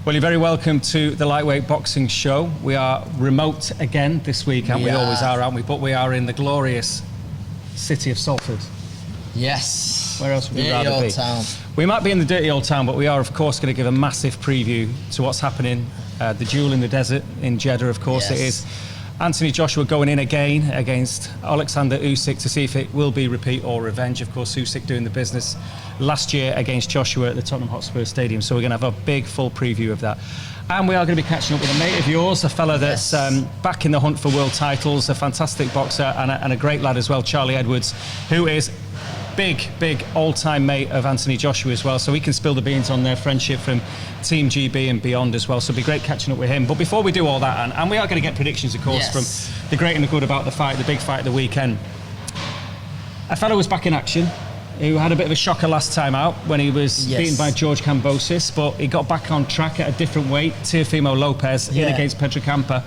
Well, you're very welcome to the Lightweight Boxing Show. We are remote again this week, and we always are, aren't we? But we are in the glorious city of Salford. Yes. Where else would we rather old be? Town. We might be in the dirty old town, but we are, of course, going to give a massive preview to what's happening. The Duel in the Desert in Jeddah, of course, it is. Anthony Joshua going in again against Oleksandr Usyk to see if it will be repeat or revenge. Of course, Usyk doing the business last year against Joshua at the Tottenham Hotspur Stadium. So we're going to have a big, full preview of that. And we are going to be catching up with a mate of yours, a fella that's back in the hunt for world titles, a fantastic boxer and a great lad as well, Charlie Edwards, who is big all-time mate of Anthony Joshua as well, so we can spill the beans on their friendship from Team GB and beyond as well, so it'll be great catching up with him. But before we do all that, and we are going to get predictions, of course, from the great and the good about the fight, the big fight of the weekend. A fellow was back in action, who had a bit of a shocker last time out when he was beaten by George Kambosos, but he got back on track at a different weight, Teofimo Lopez, in against Pedro Campa.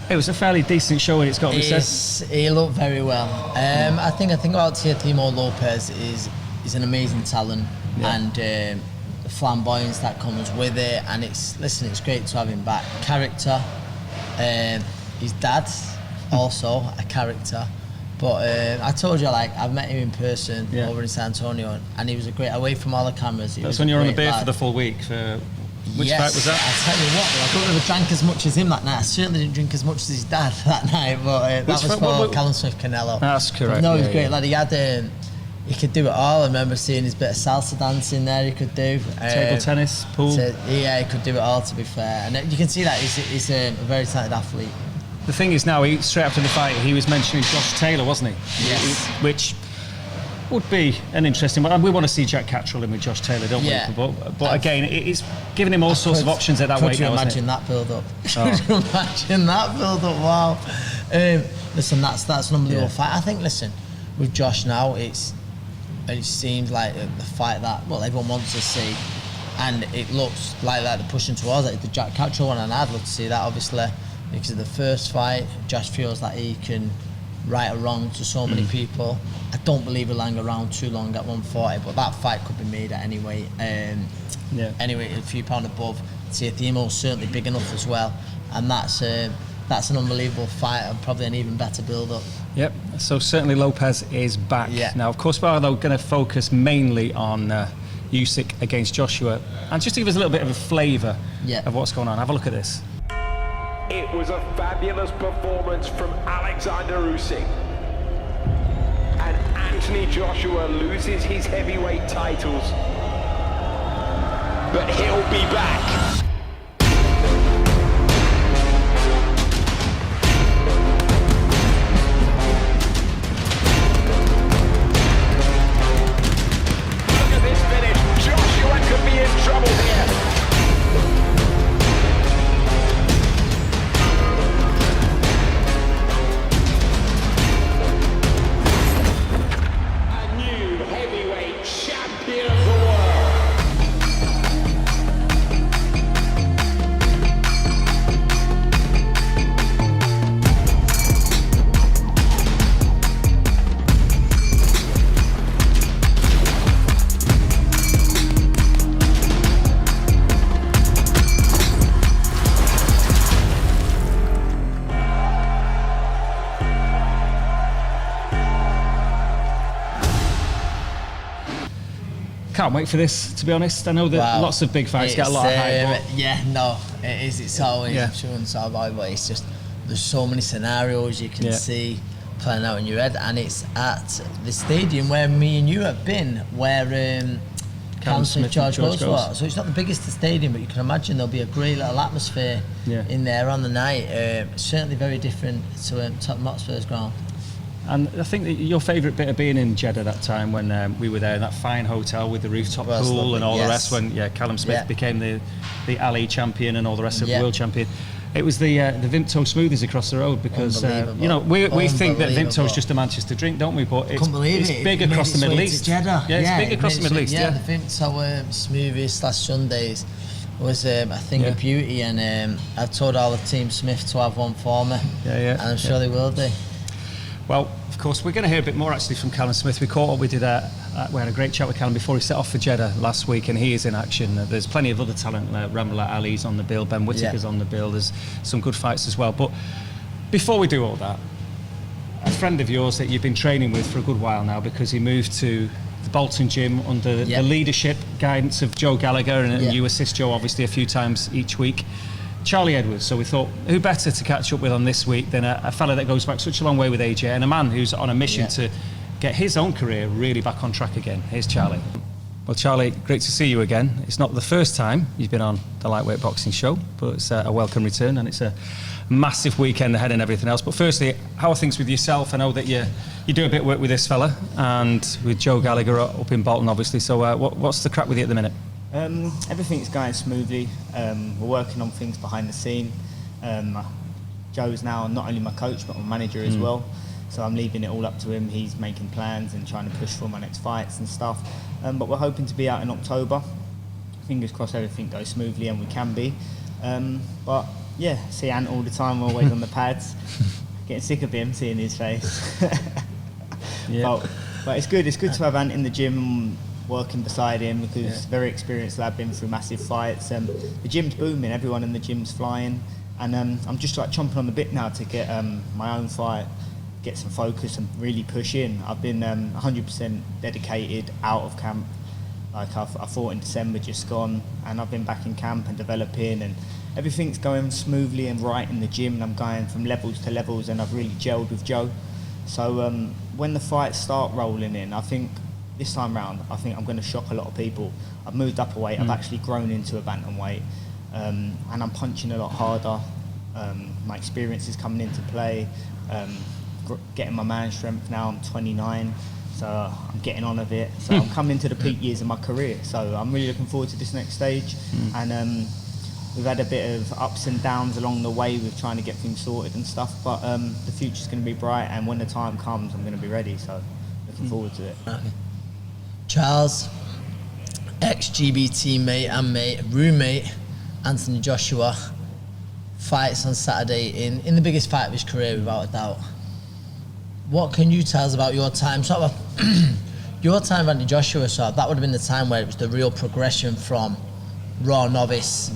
It was a fairly decent show, and it's got to be said. He looked very well. I think about Teofimo Lopez is an amazing talent, and the flamboyance that comes with it. And it's great to have him back. Character, his dad, also a character. But I told you, like, I've met him in person over in San Antonio, and he was a great away from all the cameras. That's when you were on the beer for the full week. Which fight was that? I tell you what, I don't ever drank as much as him that night. I certainly didn't drink as much as his dad that night, but that was for Callum Smith Canelo. That's correct. No, he was great lad. He had, he could do it all. I remember seeing his bit of salsa dancing there. He could do table tennis, pool. He could do it all. To be fair, and you can see that he's a very talented athlete. The thing is now, straight after the fight, he was mentioning Josh Taylor, wasn't he? Yes. Which would be an interesting one. We want to see Jack Cattrall in with Josh Taylor, don't we? But again, it's giving him all sorts of options at that weight now, Could you imagine that build-up? Could you imagine that build-up? Wow. Listen, that's an unbelievable fight. I think, with Josh now, it seems like the fight that, everyone wants to see. And it looks like they're pushing towards it. The Jack Cattrall one, and I'd love to see that, obviously, because of the first fight, Josh feels like he can right or wrong to so many people. I don't believe he'll hang around too long at 140, but that fight could be made at any weight. Anyway, a few pounds above. Teofimo's certainly big enough as well, and that's an unbelievable fight and probably an even better build-up. Yep. So certainly Lopez is back. Now, of course, we're going to focus mainly on Usyk against Joshua, and just to give us a little bit of a flavour of what's going on. Have a look at this. It was a fabulous performance from Oleksandr Usyk. And Anthony Joshua loses his heavyweight titles. But he'll be back. Look at this finish. Joshua could be in trouble here. Can't wait for this, to be honest. I know that lots of big fights get a lot of hype. It is. It's always, I'm sure it's all about, but it's just, there's so many scenarios you can see playing out in your head, and it's at the stadium where me and you have been, where CALLUM Smith George goes. So it's not the biggest stadium, but you can imagine there'll be a great little atmosphere in there on the night. Certainly very different to Tottenham Hotspur's ground. And I think that your favourite bit of being in Jeddah that time when we were there in that fine hotel with the rooftop pool and all the rest, when CALLUM Smith became the Ali champion and all the rest of the world champion. It was the Vimto Smoothies across the road, because we think that Vimto is just a Manchester drink, don't we? But it's big across the Middle East. It's big across the Middle East. The Vimto Smoothies / Sundays was a thing of beauty, and I've told all the Team Smith to have one for me, and I'm sure they will do. Well, of course, we're going to hear a bit more actually from CALLUM Smith. We caught up, we did a we had a great chat with Callum before he set off for Jeddah last week, and he is in action. There's plenty of other talent. Ramla Ali's on the bill, Ben Whittaker's on the bill. There's some good fights as well. But before we do all that, a friend of yours that you've been training with for a good while now, because he moved to the Bolton gym under the leadership, guidance of Joe Gallagher, and you assist Joe obviously a few times each week. Charlie Edwards. So we thought, who better to catch up with on this week than a fella that goes back such a long way with AJ, and a man who's on a mission to get his own career really back on track again. Here's Charlie. Well, Charlie, great to see you again. It's not the first time you've been on the Lightweight Boxing Show, but it's a welcome return, and it's a massive weekend ahead and everything else. But firstly, how are things with yourself? I know that you do a bit of work with this fella and with Joe Gallagher up in Bolton, obviously. So what's the crack with you at the minute? Everything's going smoothly. We're working on things behind the scene. Joe's now not only my coach but my manager as well, so I'm leaving it all up to him. He's making plans and trying to push for my next fights and stuff, but we're hoping to be out in October. Fingers crossed everything goes smoothly, and we can be. But yeah, see Ant all the time, always on the pads. Getting sick of him, seeing his face. But it's good to have Ant in the gym, working beside him, because very experienced lad, been through massive fights. The gym's booming, everyone in the gym's flying, and I'm just like chomping on the bit now to get my own fight, get some focus and really push in. I've been 100% dedicated out of camp. Like I fought in December just gone, and I've been back in camp and developing, and everything's going smoothly and right in the gym, and I'm going from levels to levels, and I've really gelled with Joe. So when the fights start rolling in, I think this time round, I think I'm going to shock a lot of people. I've moved up a weight. I've actually grown into a bantamweight, and I'm punching a lot harder. My experience is coming into play. Getting my man strength now. I'm 29, so I'm getting on a bit. So I'm coming to the peak years of my career. So I'm really looking forward to this next stage. And we've had a bit of ups and downs along the way with trying to get things sorted and stuff. But the future's going to be bright, and when the time comes, I'm going to be ready. So looking forward to it. Charles, ex-GB teammate and mate, roommate, Anthony Joshua, fights on Saturday in the biggest fight of his career, without a doubt. What can you tell us about your time? Sort of your time with Anthony Joshua, so that would have been the time where it was the real progression from raw novice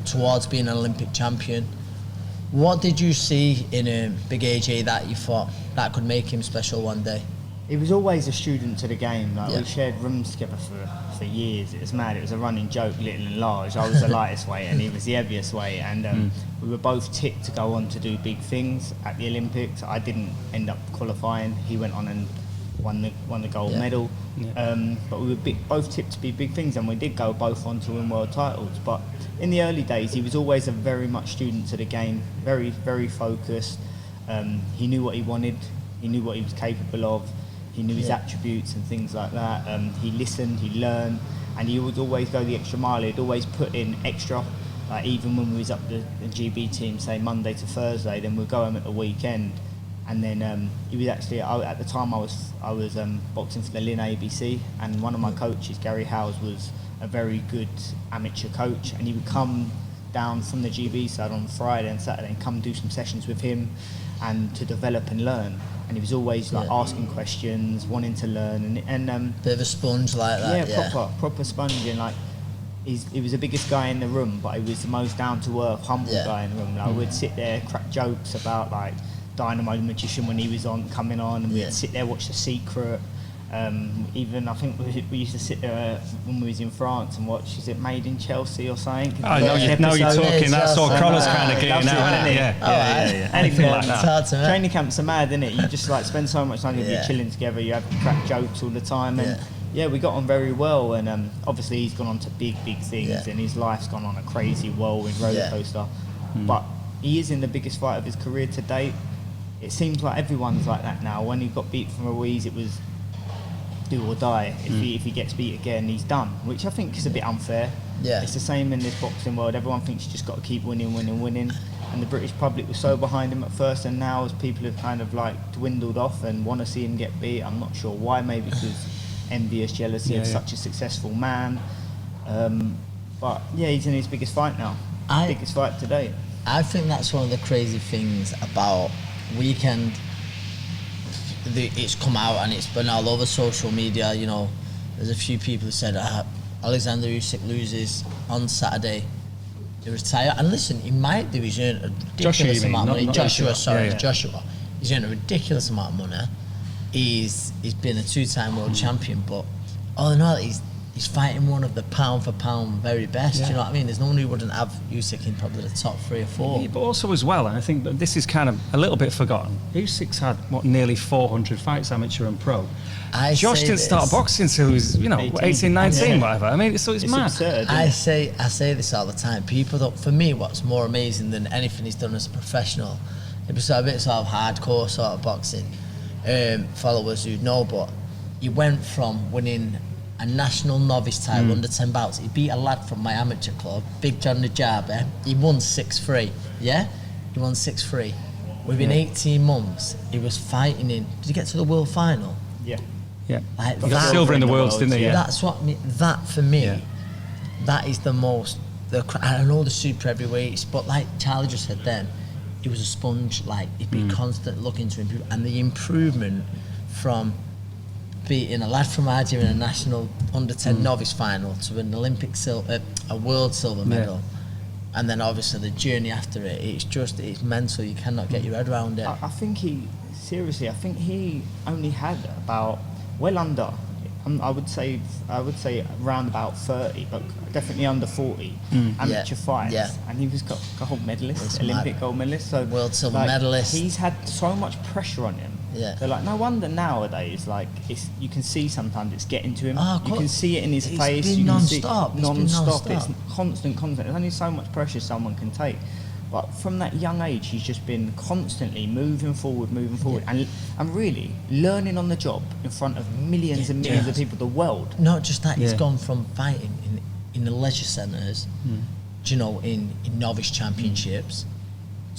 towards being an Olympic champion. What did you see in Big AJ that you thought that could make him special one day? He was always a student to the game. Like we shared rooms together for years. It was mad. It was a running joke, little and large. I was the lightest weight and he was the heaviest weight, and we were both tipped to go on to do big things at the Olympics. I didn't end up qualifying. He went on and won the gold medal. But we were both tipped to be big things, and we did go both on to win world titles. But in the early days, he was always a very much student to the game, very, very focused. He knew what he wanted. He knew what he was capable of. He knew his attributes and things like that. He listened, he learned, and he would always go the extra mile. He'd always put in extra. Like even when we was up the GB team, say Monday to Thursday, then we'd go home at the weekend. And then he was actually, at the time I was boxing for the Lynn ABC, and one of my coaches, Gary Howes, was a very good amateur coach, and he would come down from the GB side on Friday and Saturday and come do some sessions with him and to develop and learn. And he was always like asking questions, wanting to learn, and bit of a sponge like that. Yeah, proper sponge. And like he was the biggest guy in the room, but he was the most down to earth, humble guy in the room. Like we'd sit there, crack jokes about like Dynamo the Magician when he was coming on, and we'd sit there, watch The Secret. Even I think we used to sit there when we was in France and watch, is it Made in Chelsea or something? Oh, no, you're talking, that's all Crolla's kind of getting now, isn't it? Yeah. Anything like that. Training camps are mad, isn't it? You just like spend so much time with you chilling together, you have crack jokes all the time, and we got on very well, and obviously he's gone on to big things, and his life's gone on a crazy whirlwind roller coaster. But he is in the biggest fight of his career to date. It seems like everyone's like that now. When he got beat from Ruiz, it was do or die. If he gets beat again, he's done, which I think is a bit unfair. It's the same in this boxing world. Everyone thinks you just got to keep winning, and the British public was so behind him at first, and now as people have kind of like dwindled off and want to see him get beat, I'm not sure why. Maybe because envious jealousy of such a successful man, but he's in his biggest fight now, biggest fight to date. I think that's one of the crazy things about weekend. it's come out and it's been all over social media. You know, there's a few people who said Oleksandr Usyk loses on Saturday. He retire, and listen, he might do. He's earned a ridiculous amount of money. Joshua. He's earned a ridiculous amount of money. He's been a 2-time world champion, but all in all, he's fighting one of the pound for pound very best. You know what I mean? There's no one who wouldn't have Usyk in probably the top 3 or 4. Yeah, but also as well, and I think that this is kind of a little bit forgotten. Usyk's had nearly 400 fights, amateur and pro. Josh didn't start boxing until he was 18, 19, whatever. I mean, so it's mad. Absurd, I say this all the time. People don't. For me, what's more amazing than anything he's done as a professional, it was a bit sort of hardcore sort of boxing. Followers who know, but he went from winning a national novice title under 10 bouts. He beat a lad from my amateur club, Big John Najabe. He won 6-3. Yeah, he won 6-3. Within 18 months, he was fighting in. Did he get to the world final? Yeah. Yeah. Like he got silver in the worlds, didn't he? Yeah. That's what that for me. That is the most. I know the super heavyweights, but like Charlie just said, then he was a sponge. Like he'd be constant looking to improve, and the improvement from beating a lad from Argentina in a national under 10 novice final to an Olympic a world silver medal, and then obviously the journey after it. It's mental. You cannot get your head around it. I think he only had about well under. I would say around about 30, but definitely under 40 amateur fights. Yeah. And he was gold medalist, Olympic gold medalist, so world silver medalist. He's had so much pressure on him. Yeah. So no wonder nowadays, you can see sometimes it's getting to him. You can see it in his face. Been you can non-stop. See non-stop. It's constant. There's only so much pressure someone can take. But from that young age, he's just been constantly moving forward, and really learning on the job in front of millions and millions of people, the world. Not just that, he's gone from fighting in the leisure centres, in novice championships,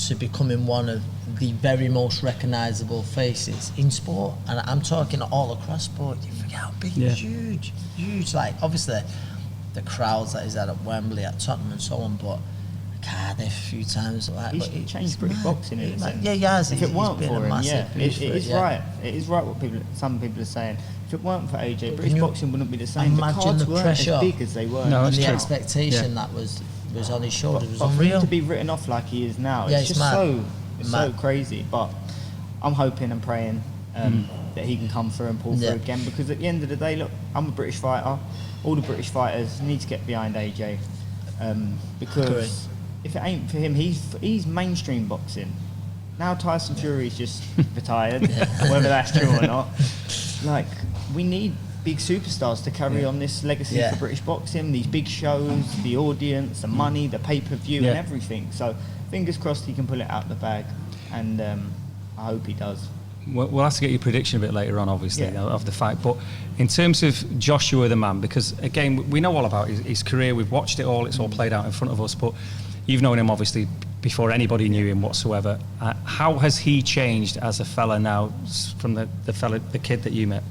to becoming one of the very most recognisable faces in sport. And I'm talking all across sport. You forget how big he's huge. Like, obviously, the crowds that he's had at Wembley, at Tottenham and so on, but Cardiff a few times. He's changed British boxing, isn't it? Yeah, he has. If it weren't for him, it is right. It is right what some people are saying. If it weren't for AJ, British boxing wouldn't be the same. Imagine the cards the weren't pressure. as big as they were. No, and the expectation that was on his shoulders was but for unreal. him to be written off like he is now, it's just so crazy. But I'm hoping and praying that he can come through and pull through again, because at the end of the day, look, I'm a British fighter. All the British fighters need to get behind AJ, because if it ain't for him, he's mainstream boxing. Now Tyson Fury's just retired, whether that's true or not. Like, we need big superstars to carry on this legacy for British boxing, these big shows, the audience, the money, the pay-per-view and everything. So fingers crossed he can pull it out the bag, and I hope he does. We'll have to get your prediction a bit later on, obviously, of the fight. But in terms of Joshua the man, because again, we know all about his career, we've watched it all, it's all played out in front of us, but you've known him obviously before anybody knew him whatsoever. How has he changed as a fella now from the kid that you met?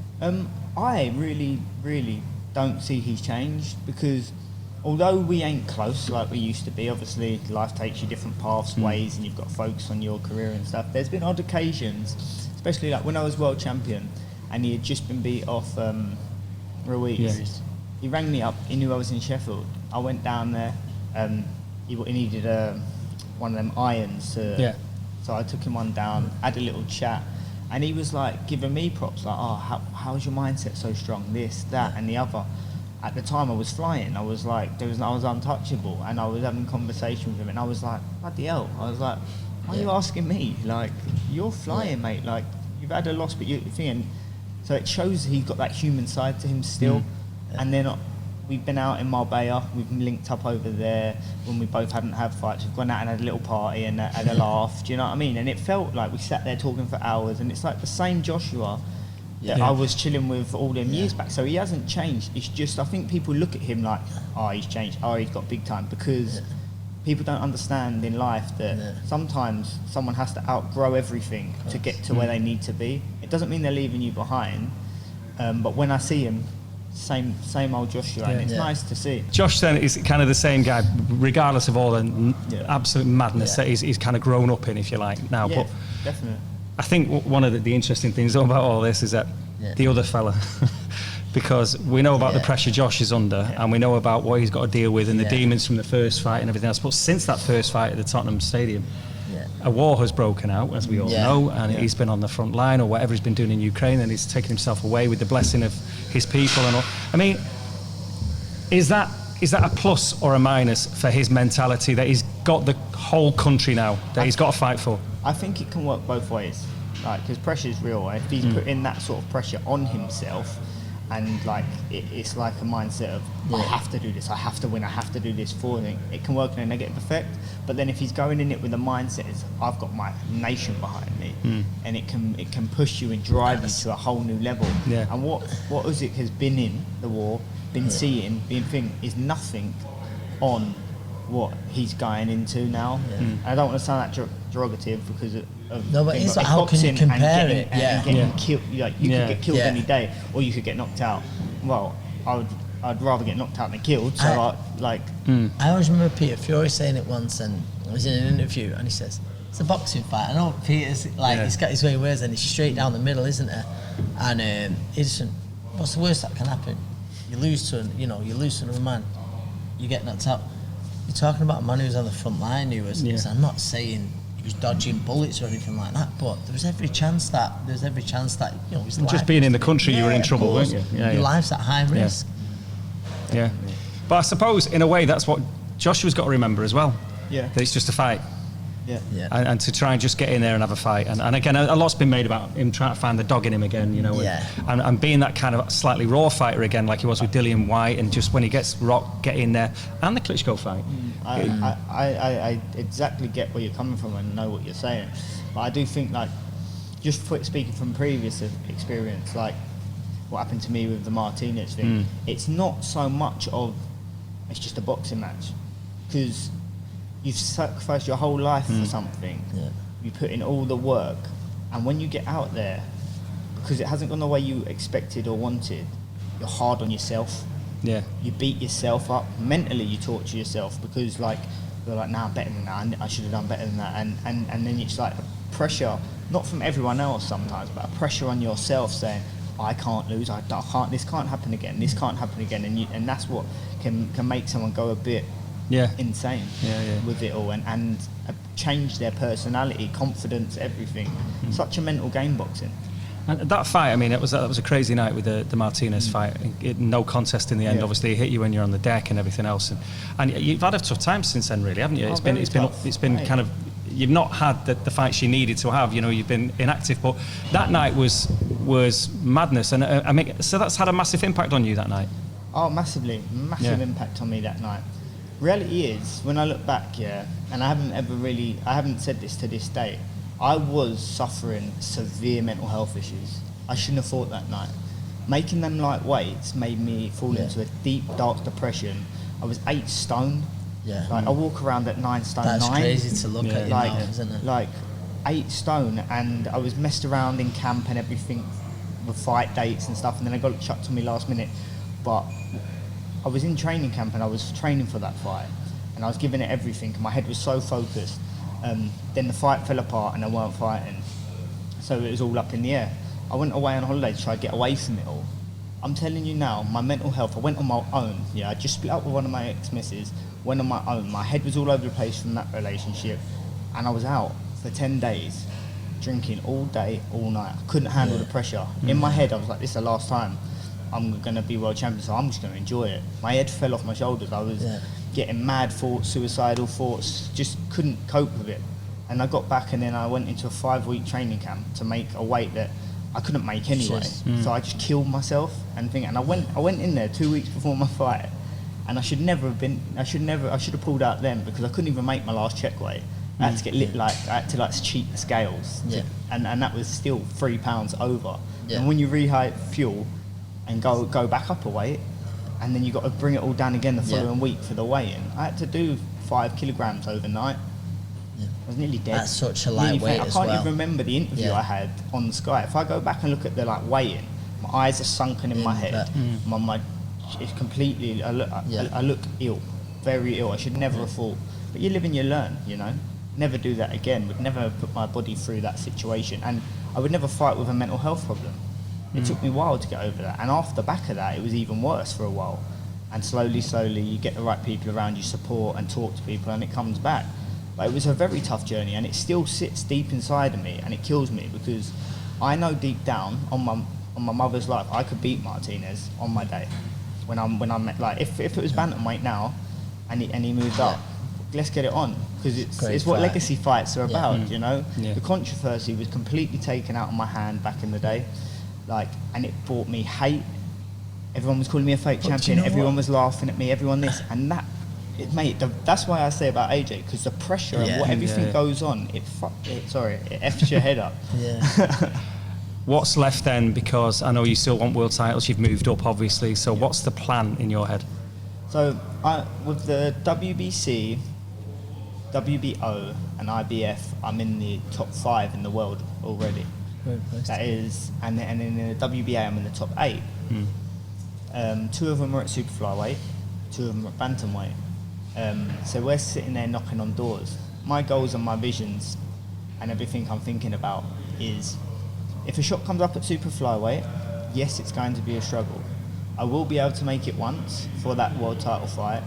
I really, really don't see he's changed, because although we ain't close like we used to be, obviously life takes you different paths, ways, and you've got to focus on your career and stuff. There's been odd occasions, especially like when I was world champion and he had just been beat off Ruiz. Yeah. He rang me up, he knew I was in Sheffield. I went down there, he needed one of them irons, so I took him one down, had a little chat, and he was like giving me props, like, how's your mindset so strong, this, that and the other. At the time I was flying, I was like, I was untouchable, and I was having a conversation with him, and I was like, bloody hell, I was like, why are you asking me? Like, you're flying, mate, like, you've had a loss, but you're thinking. So it shows he's got that human side to him still. And then we've been out in Marbella, we've linked up over there when we both hadn't had fights. We've gone out and had a little party and had a laugh, do you know what I mean? And it felt like we sat there talking for hours, and it's like the same Joshua that I was chilling with all them years back. So he hasn't changed. It's just, I think people look at him like, he's changed, he's got big time, because people don't understand in life that sometimes someone has to outgrow everything to get to where they need to be. It doesn't mean they're leaving you behind, but when I see him, same old Joshua, and it's nice to see. Josh then is kind of the same guy, regardless of all the absolute madness that he's kind of grown up in, if you like, now. Yeah, but definitely. I think one of the interesting things about all this is that the other fella, because we know about the pressure Josh is under, and we know about what he's got to deal with and the demons from the first fight and everything else. But since that first fight at the Tottenham Stadium, a war has broken out, as we all know, and he's been on the front line or whatever he's been doing in Ukraine, and he's taken himself away with the blessing of his people and all. I mean, is that a plus or a minus for his mentality that he's got the whole country now that he's got to fight for? I think it can work both ways, like, because pressure is real. If he's putting that sort of pressure on himself, and like it's like a mindset of I have to do this, I have to win, I have to do this for him, it can work in a negative effect. But then if he's going in it with a mindset is I've got my nation behind me, and it can push you and drive you to a whole new level. And what Usyk has been in the war, been seeing, been thinking is nothing on what he's going into now. I don't want to sound that derogative because of no, but it's like, how can you compare it? Getting killed, like you could get killed any day, or you could get knocked out. Well, I'd rather get knocked out than killed. So I always remember Peter Fury saying it once, and I was in an interview, and he says it's a boxing fight. I know Peter's like he's got his way of words, and it's straight down the middle, isn't it? And it's what's the worst that can happen? You lose to another man, you get knocked out. You're talking about a man who was on the front line, who was. I'm not saying he was dodging bullets or anything like that, but there was every chance that his life just being in the country, you were in trouble, weren't you? Your life's at high risk. But I suppose in a way that's what Joshua's got to remember as well. That it's just a fight. And to try and just get in there and have a fight. And again, a lot's been made about him trying to find the dog in him again, you know, and being that kind of slightly raw fighter again, like he was with Dillian White, and just when he gets rocked, get in there. And the Klitschko fight. I exactly get where you're coming from and know what you're saying. But I do think, like, just speaking from previous experience, like what happened to me with the Martinez thing, it's not so much of, it's just a boxing match. Because you've sacrificed your whole life for something. You put in all the work, and when you get out there, because it hasn't gone the way you expected or wanted, you're hard on yourself. You beat yourself up mentally. You torture yourself because you're like, nah, I'm better than that. I should have done better than that. And then it's like a pressure, not from everyone else sometimes, but a pressure on yourself saying, I can't lose. I can't. This can't happen again. This can't happen again. And that's what can make someone go a bit insane with it all, and change their personality, confidence, everything. Such a mental game, boxing. And that fight, I mean, that was a crazy night with the Martinez fight. No contest in the end. Obviously, it hit you when you're on the deck and everything else. And you've had a tough time since then, really, haven't you? It's been kind of. You've not had the fights you needed to have. You know, you've been inactive. But that night was madness. And I mean, so that's had a massive impact on you that night. Oh, massive impact on me that night. Reality is, when I look back, and I haven't said this to this day, I was suffering severe mental health issues. I shouldn't have fought that night. Making them light weights made me fall into a deep, dark depression. I was 8 stone. Like, I walk around at 9 stone. That's crazy to look at, like, now, isn't it? Like 8 stone, and I was messed around in camp and everything with fight dates and stuff, and then I got chucked to me last minute. But I was in training camp and I was training for that fight, and I was giving it everything. My head was so focused. Then the fight fell apart and I weren't fighting, so it was all up in the air. I went away on holiday to try to get away from it all. I'm telling you now, my mental health, I went on my own. I just split up with one of my ex-misses, went on my own. My head was all over the place from that relationship, and I was out for 10 days, drinking all day, all night. I couldn't handle the pressure. In my head, I was like, this is the last time I'm going to be world champion, so I'm just going to enjoy it. My head fell off my shoulders. I was getting mad thoughts, suicidal thoughts, just couldn't cope with it. And I got back, and then I went into a 5-week training camp to make a weight that I couldn't make anyway. So I just killed myself and I went in there 2 weeks before my fight, and I should have pulled out then, because I couldn't even make my last check weight. I had to get I had to cheat the scales, and that was still £3 over. And when you rehydrate fuel and go back up a weight, and then you got to bring it all down again the following week for the weigh-in. I had to do 5 kilograms overnight. I was nearly dead. That's such a lightweight as well. I can't even remember the interview I had on Sky. If I go back and look at the weigh-in, my eyes are sunken in my head. My it's completely. I look ill, very ill. I should never have fought. But you live and you learn, you know. never do that again, would never put my body through that situation, and I would never fight with a mental health problem. It took me a while to get over that, and after the back of that, it was even worse for a while. And slowly, you get the right people around you, support and talk to people, and it comes back. But it was a very tough journey, and it still sits deep inside of me, and it kills me because I know deep down on my mother's life, I could beat Martinez on my day. When I'm like, if it was bantamweight now, and he moved up, let's get it on, because it's what legacy fights are about, you know. The controversy was completely taken out of my hand back in the day, like, and it brought me hate. Everyone was calling me a fake champion. Everyone was laughing at me. Everyone this and that. That's why I say about AJ, because the pressure and what everything goes on, it F's your head up. What's left then? Because I know you still want world titles. You've moved up, obviously. So what's the plan in your head? So with the WBC, WBO, and IBF, I'm in the top 5 in the world already. That is, and then in the WBA, I'm in the top 8. 2 of them are at super flyweight, 2 of them are at bantamweight. So we're sitting there knocking on doors. My goals and my visions and everything I'm thinking about is, if a shot comes up at super flyweight, yes, it's going to be a struggle. I will be able to make it once for that world title fight,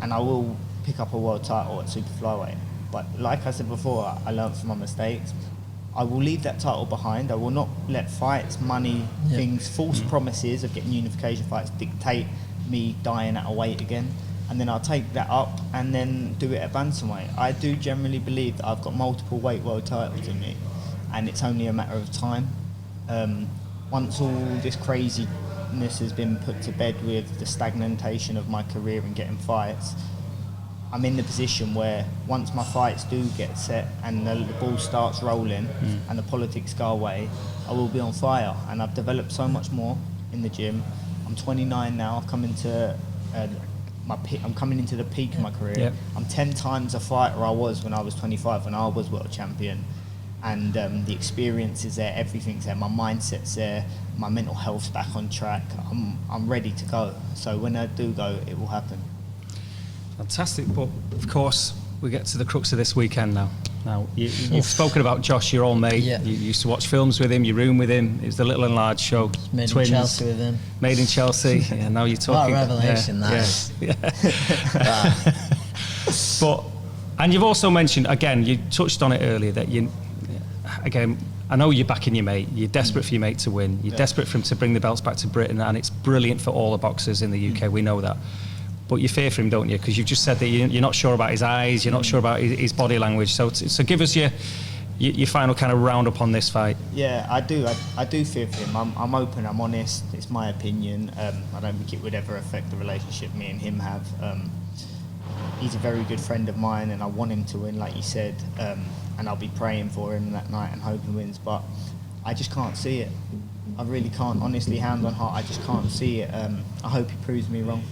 and I will pick up a world title at super flyweight. But like I said before, I learned from my mistakes. I will leave that title behind. I will not let fights, money, things, false promises of getting unification fights dictate me dying at a weight again. And then I'll take that up and then do it at bantamweight. I do generally believe that I've got multiple weight world titles in me, and it's only a matter of time. Once all this craziness has been put to bed with the stagnation of my career and getting fights, I'm in the position where once my fights do get set and the ball starts rolling and the politics go away, I will be on fire. And I've developed so much more in the gym. I'm 29 now. I've come into I'm coming into the peak of my career. I'm 10 times the fighter I was when I was 25, when I was world champion. And the experience is there, everything's there, my mindset's there, my mental health's back on track. I'm ready to go. So when I do go, it will happen. Fantastic, but of course we get to the crux of this weekend now. Now you've spoken about Josh, your old mate. You used to watch films with him, you room with him. It was the Little and Large show. Made Twins, in Chelsea with him. Made in Chelsea. Yeah, now you're talking. What a revelation that is. But and you've also mentioned again, you touched on it earlier that I know you're backing your mate. You're desperate for your mate to win. You're desperate for him to bring the belts back to Britain, and it's brilliant for all the boxers in the UK. We know that. But you fear for him, don't you? Because you've just said that you're not sure about his eyes, you're not sure about his body language. So give us your final kind of roundup on this fight. Yeah, I do. I do fear for him. I'm open, I'm honest. It's my opinion. I don't think it would ever affect the relationship me and him have. He's a very good friend of mine, and I want him to win, like you said. And I'll be praying for him that night and hoping he wins. But I just can't see it. I really can't. Honestly, hand on heart, I just can't see it. I hope he proves me wrong.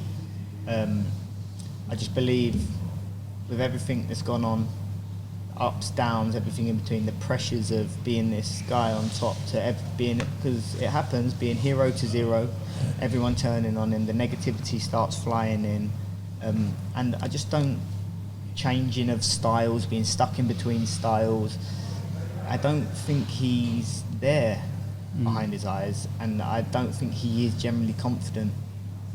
I just believe with everything that's gone on, ups, downs, everything in between, the pressures of being this guy on top to being, because it happens, being hero to zero, everyone turning on him, the negativity starts flying in, and I just don't, changing of styles, being stuck in between styles, I don't think he's there behind his eyes, and I don't think he is generally confident.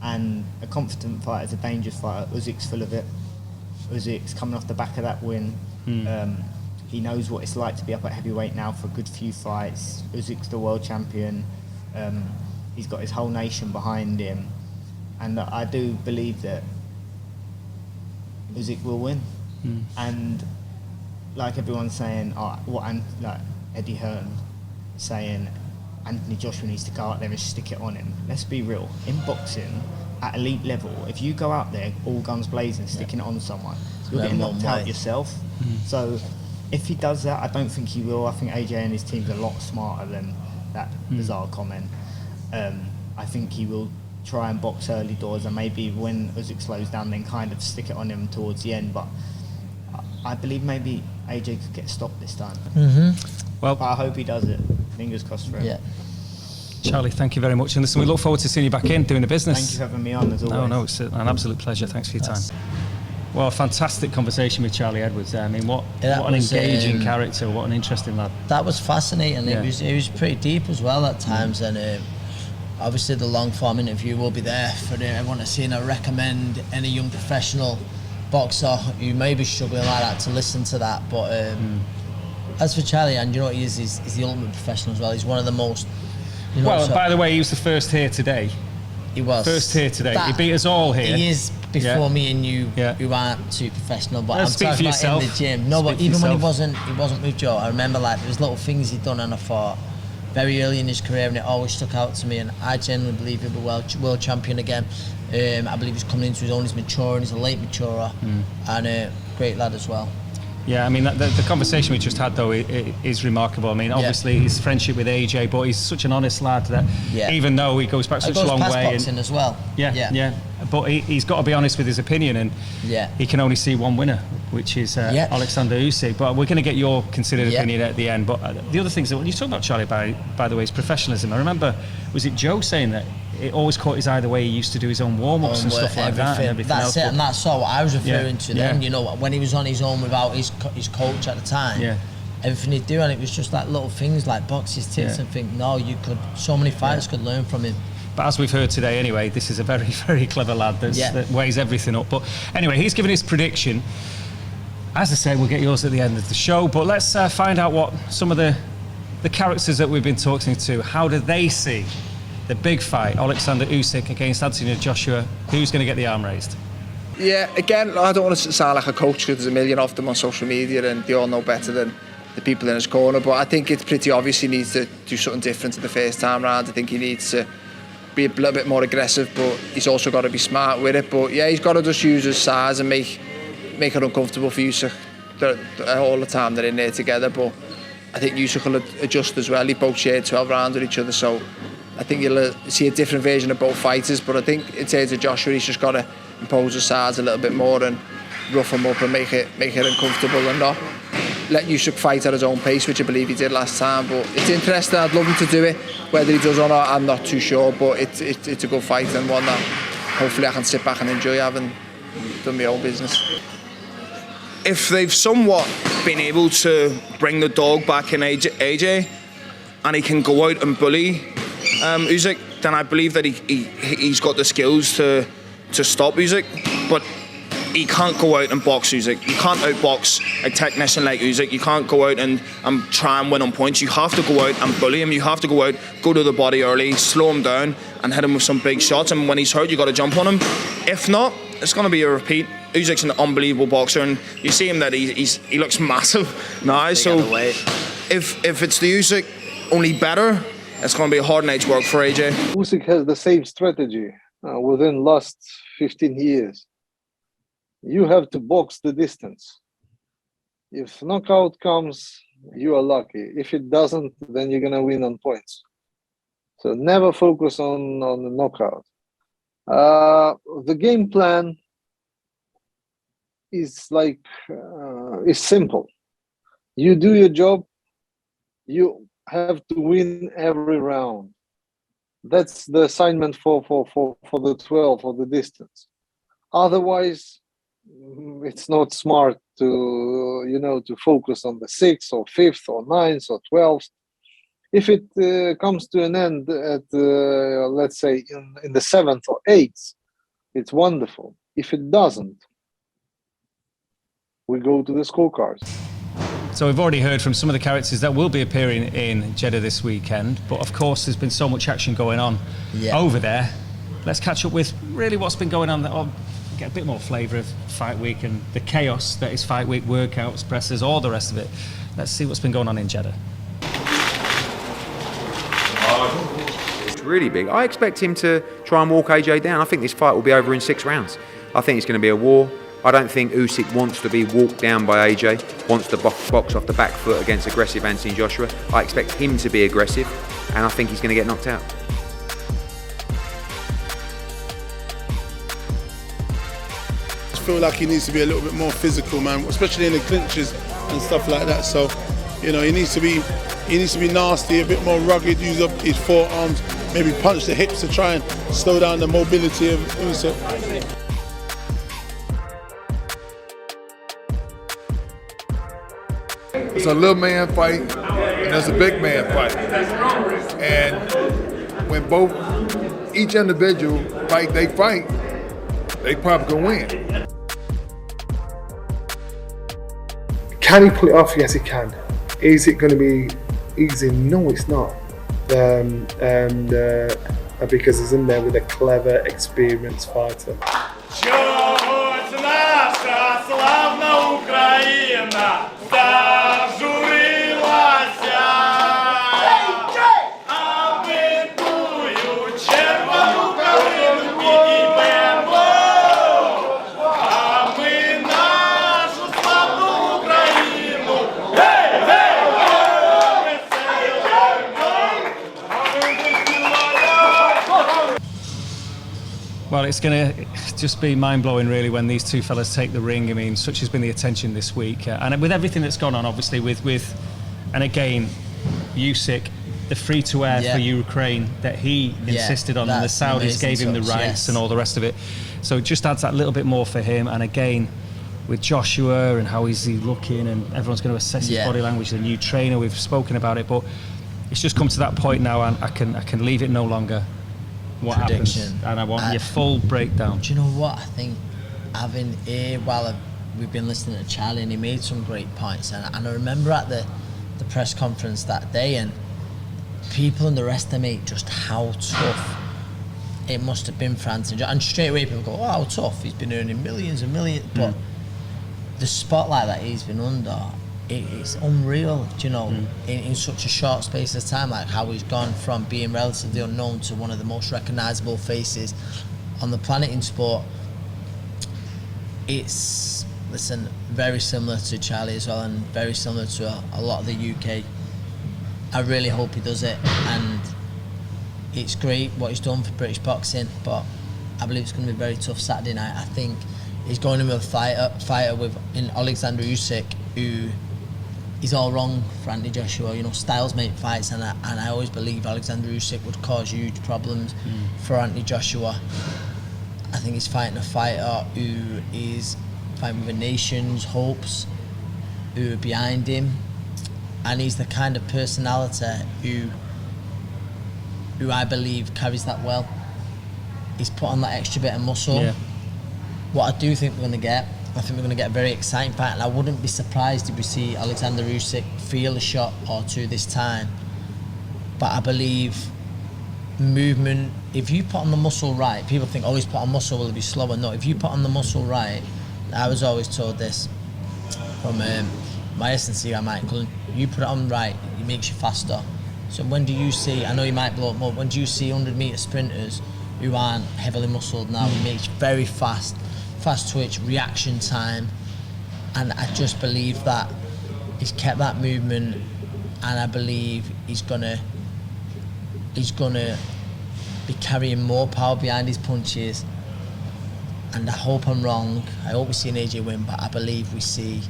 And a confident fighter is a dangerous fighter. Usyk's full of it. Usyk's coming off the back of that win. He knows what it's like to be up at heavyweight now for a good few fights. Usyk's the world champion. He's got his whole nation behind him. And I do believe that Usyk will win. And like everyone's saying, like Eddie Hearn saying, Anthony Joshua needs to go out there and stick it on him. Let's be real. In boxing, at elite level, if you go out there all guns blazing, sticking it on someone, you're getting knocked out yourself. So if he does that, I don't think he will. I think AJ and his team's a lot smarter than that bizarre comment. I think he will try and box early doors, and maybe when Usyk slows down, then kind of stick it on him towards the end. But I believe maybe AJ could get stopped this time. Well, but I hope he does it. Fingers crossed for him. Charlie, thank you very much. And listen, we look forward to seeing you back in doing the business. Thank you for having me on, as always. No, it's an absolute pleasure. Thanks for your time. Well, a fantastic conversation with Charlie Edwards there. I mean, what an was, engaging character, what an interesting lad. That was fascinating. Yeah. It was pretty deep as well at times, and obviously the long form interview will be there for everyone to see, and I recommend any young professional boxer who may be struggling like that to listen to that. But as for Charlie, and you know what he is, he's the ultimate professional as well. He's one of the most, you know, well, by the way, he was the first here today. He was first here today. He beat us all here. He is before me and you, who aren't too professional. But I'm speak talking for about yourself. in the gym. No, but even when he wasn't with Joe, I remember like there was little things he'd done, and I thought very early in his career, and it always stuck out to me. And I genuinely believe he'll be world champion again. I believe he's coming into his own. He's maturing. He's a late maturer, and a great lad as well. Yeah, I mean, the conversation we just had, though, is remarkable. I mean, obviously, his friendship with AJ, but he's such an honest lad that even though he goes back such a long way. Boxing as well. Yeah. But he's got to be honest with his opinion, and he can only see one winner, which is Oleksandr Usyk. But we're going to get your considered opinion at the end. But the other things that when you talk about Charlie, by the way, is professionalism. I remember, was it Joe saying that it always caught his eye the way he used to do his own warm-ups and stuff like that, and everything that's else. And that's all I was referring to then. You know, when he was on his own without his coach at the time, everything he'd do, and it was just like little things like box his tits and think, no, so many fighters could learn from him. But as we've heard today anyway, this is a very, very clever lad that weighs everything up. But anyway, he's given his prediction. As I say, we'll get yours at the end of the show, but let's find out what some of the characters that we've been talking to, how do they see the big fight, Oleksandr Usyk against Anthony Joshua? Who's going to get the arm raised? Yeah, again, I don't want to sound like a coach because there's a million of them on social media and they all know better than the people in his corner, but I think it's pretty obvious he needs to do something different to the first time round. I think he needs to be a little bit more aggressive, but he's also got to be smart with it. But yeah, he's got to just use his size and make it uncomfortable for Usyk all the time they're in there together. But I think Usyk will adjust as well. They both shared 12 rounds with each other, so I think you'll see a different version of both fighters. But I think in terms of Joshua, he's just got to impose his size a little bit more and rough him up and make it uncomfortable and not let Usyk fight at his own pace, which I believe he did last time. But it's interesting. I'd love him to do it. Whether he does or not, I'm not too sure. But it's a good fight and one that hopefully I can sit back and enjoy having done my own business. If they've somewhat been able to bring the dog back in AJ and he can go out and bully Usyk, then I believe that he's got the skills to stop Usyk. But he can't go out and box Usyk. You can't outbox a technician like Usyk. You can't go out and try and win on points. You have to go out and bully him. You have to go out, go to the body early, slow him down and hit him with some big shots. And when he's hurt, you got to jump on him. If not, it's going to be a repeat. Usyk's an unbelievable boxer, and you see him that he looks massive now. So if it's the Usyk, only better, it's going to be a hard night's work for AJ. Usyk has the same strategy within last 15 years. You have to box the distance. If knockout comes, you are lucky. If it doesn't, then you're gonna win on points. So never focus on the knockout. The game plan is is simple. You do your job. You have to win every round. That's the assignment for the 12 for the distance. Otherwise, it's not smart to focus on the 6th or 5th or 9th or 12th. If it comes to an end at let's say in the 7th or 8th, it's wonderful. If it doesn't, we go to the scorecards. So we've already heard from some of the characters that will be appearing in Jeddah this weekend, but of course there's been so much action going on over there. Let's catch up with really what's been going on, get a bit more flavour of fight week and the chaos that is fight week, workouts, presses, all the rest of it. Let's see what's been going on in Jeddah. It's really big. I expect him to try and walk AJ down. I think this fight will be over in 6 rounds. I think it's going to be a war. I don't think Usyk wants to be walked down by AJ, wants to box off the back foot against aggressive Anthony Joshua. I expect him to be aggressive, and I think he's going to get knocked out. I feel like he needs to be a little bit more physical, man, especially in the clinches and stuff like that. So, he needs to be nasty, a bit more rugged, use up his forearms, maybe punch the hips to try and slow down the mobility of Usyk. It's a little man fight and there's a big man fight. And when each individual fight, they probably gonna win. Can he pull it off? Yes, he can. Is it going to be easy? No, it's not. Because he's in there with a clever, experienced fighter. Well, it's going to just be mind-blowing, really, when these two fellas take the ring. I mean, such has been the attention this week. And with everything that's gone on, obviously, and again, Usyk, the free-to-air for Ukraine that he insisted on, and the Saudis gave him the rights and all the rest of it. So it just adds that little bit more for him. And again, with Joshua and how is he looking, and everyone's going to assess his body language, the new trainer, we've spoken about it. But it's just come to that point now, and I can leave it no longer. What happens, and I want your full breakdown. Do you know what? I think having we've been listening to Charlie, and he made some great points, and I remember at the press conference that day, and people underestimate just how tough it must have been for Anthony. And straight away people go, "Oh, how tough! He's been earning millions and millions." But the spotlight that he's been under, it's unreal, do you know, in such a short space of time, like how he's gone from being relatively unknown to one of the most recognisable faces on the planet in sport. It's, listen, very similar to Charlie as well, and very similar to a lot of the UK. I really hope he does it, and it's great what he's done for British boxing, but I believe it's going to be a very tough Saturday night. I think he's going in with a fighter in Oleksandr Usyk, who is all wrong for Anthony Joshua. You know, styles make fights, and I always believe Oleksandr Usyk would cause huge problems for Anthony Joshua. I think he's fighting a fighter who is fighting with a nation's hopes, who are behind him, and he's the kind of personality who I believe carries that well. He's put on that extra bit of muscle. Yeah. What I do think we're going to get, I think we're going to get a very exciting fight, and I wouldn't be surprised if we see Oleksandr Usyk feel a shot or two this time. But I believe movement, if you put on the muscle right, people think, oh, he's put on muscle, will he be slower? No, if you put on the muscle right, I was always told this from my S&C guy, Mike Cullen, you put it on right, it makes you faster. So when do you see, I know you might blow up more, when do you see 100-metre sprinters who aren't heavily muscled now? It makes you very fast twitch, reaction time, and I just believe that he's kept that movement, and I believe he's gonna be carrying more power behind his punches, and I hope I'm wrong. I hope we see an AJ win, but I believe we see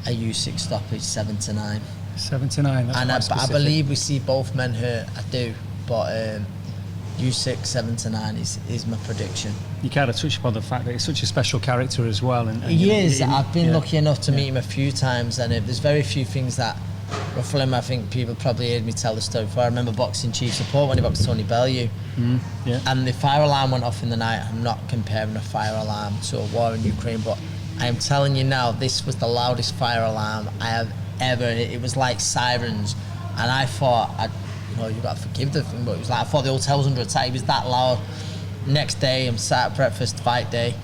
a Usyk stoppage 7-9. 7-9, that's but I believe we see both men hurt, I do, but Usyk 7-9 is my prediction. You kind of touch upon the fact that he's such a special character as well. And he is. I've been lucky enough to meet him a few times, and there's very few things that ruffle him. I think people probably heard me tell the story before. I remember boxing Chief Support when he boxed Tony Bellew, and the fire alarm went off in the night. I'm not comparing a fire alarm to a war in Ukraine, but I am telling you now, this was the loudest fire alarm I have ever. It was like sirens, and I thought, you've got to forgive the thing, but it was like, I thought the hotel was under attack. It was that loud. Next day, I'm sat at breakfast, fight day.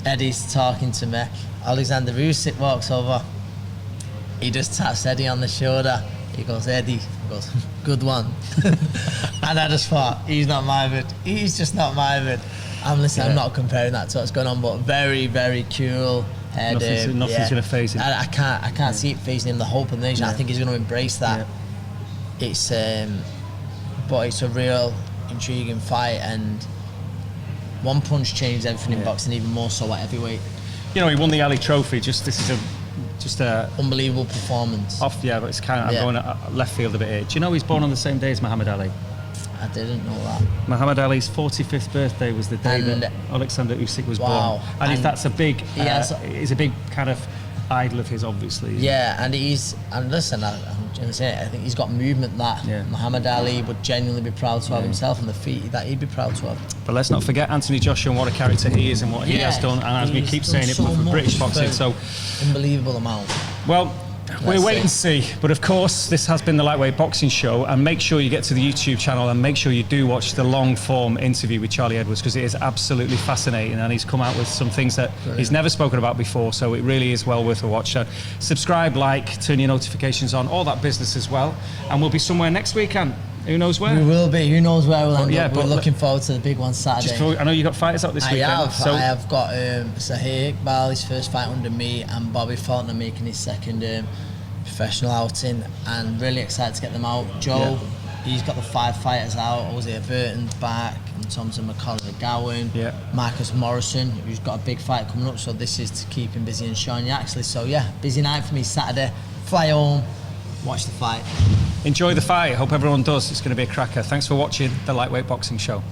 Eddie's talking to me. Oleksandr Usyk walks over. He just taps Eddie on the shoulder. He goes, Eddie. He goes, good one. And I just thought, he's not mired. He's just not mired. I'm not comparing that to what's going on, but very, very cool. Nothing's going to phase him. I can't see it phasing him. The hope of the nation. I think he's going to embrace that. It's but it's a real intriguing fight, and one punch changed everything in boxing, even more so at heavyweight. You know, he won the Ali Trophy. This is a unbelievable performance. But it's kind of, I'm going left field a bit here. Do you know he's born on the same day as Muhammad Ali? I didn't know that. Muhammad Ali's 45th birthday was the day that Oleksandr Usyk was born. And if that's a big, is a big kind of idol of his, obviously. Yeah, and listen, I'm going to say it, I think he's got movement that Muhammad Ali would genuinely be proud to have himself, and the feet that he'd be proud to have. But let's not forget Anthony Joshua and what a character he is and what he has done, and as we keep saying it, for British boxing. So unbelievable amount. Well, we'll wait and see. But of course, this has been the Lightweight Boxing Show, and make sure you get to the YouTube channel and make sure you do watch the long-form interview with Charlie Edwards, because it is absolutely fascinating, and he's come out with some things that he's never spoken about before, so it really is well worth a watch. So subscribe, like, turn your notifications on, all that business as well, and we'll be somewhere next weekend. Who knows where? We will be. Who knows where we'll end up. We're looking forward to the big one Saturday. I know you got fighters out this weekend. I have got Sahir Iqbal, his first fight under me, and Bobby Faulkner making his second professional outing, and really excited to get them out. Joe, he's got the 5 fighters out. Hosea Burton's back, and Thompson McCullough Gowan, Marcus Morrison, who's got a big fight coming up, so this is to keep him busy, and Sean Yaxley. So yeah, busy night for me Saturday. Fly home, watch the fight. Enjoy the fight. Hope everyone does. It's going to be a cracker. Thanks for watching the Lightweight Boxing Show.